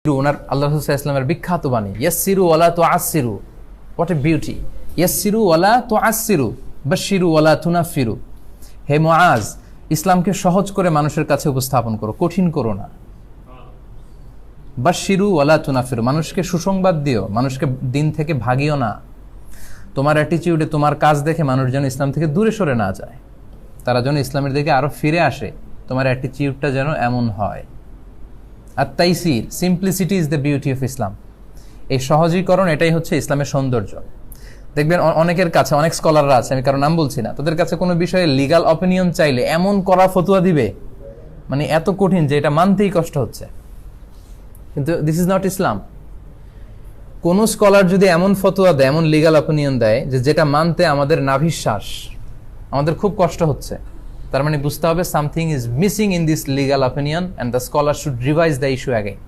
ওনার আল্লাহ রাসূল সাল্লাল্লাহু আলাইহি ওয়াসাল্লামের বিখ্যাত বাণী, ইয়াসসিরু ওয়ালা তুআসসিরু। What a beauty! ইয়াসসিরু ওয়ালা তুআসসিরু, বাশশিরু ওয়ালা তুনাফফিরু। হে মুআজ, ইসলামকে সহজ করে মানুষের কাছে উপস্থাপন করো, কঠিন করো না। বাশশিরু ওয়ালা তুনাফফিরু, মানুষকে সুসংবাদ দিও, মানুষকে দিন থেকে ভাগিও না। তোমার অ্যাটিটিউডে, তোমার কাজ দেখে মানুষ যেন ইসলাম থেকে দূরে সরে না যায়, তারা যেন ইসলামের দিকে আরো ফিরে আসে। তোমার অ্যাটিটিউডটা যেন এমন হয়। আর তাইসির, simplicity is the beauty of Islam. এই সহজীকরণ, এটাই হচ্ছে ইসলামের সৌন্দর্য। দেখবেন অনেকের কাছে, অনেক স্কলাররা আছে, আমি কারো নাম বলছি না, তাদের কাছে কোনো বিষয়ে লিগাল অপিনিয়ন চাইলে এমন কড়া ফতোয়া দিবে, মানে এত কঠিন যে এটা মানতেই কষ্ট হচ্ছে। কিন্তু দিস ইজ নট ইসলাম। কোন স্কলার যদি এমন ফতোয়া দেয়, এমন লিগাল অপিনিয়ন দেয় যে যেটা মানতে আমাদের নাভিশ্বাস, আমাদের খুব কষ্ট হচ্ছে, তার মানে বুঝতে হবে something is missing in this legal opinion, and the scholar should revise the issue again.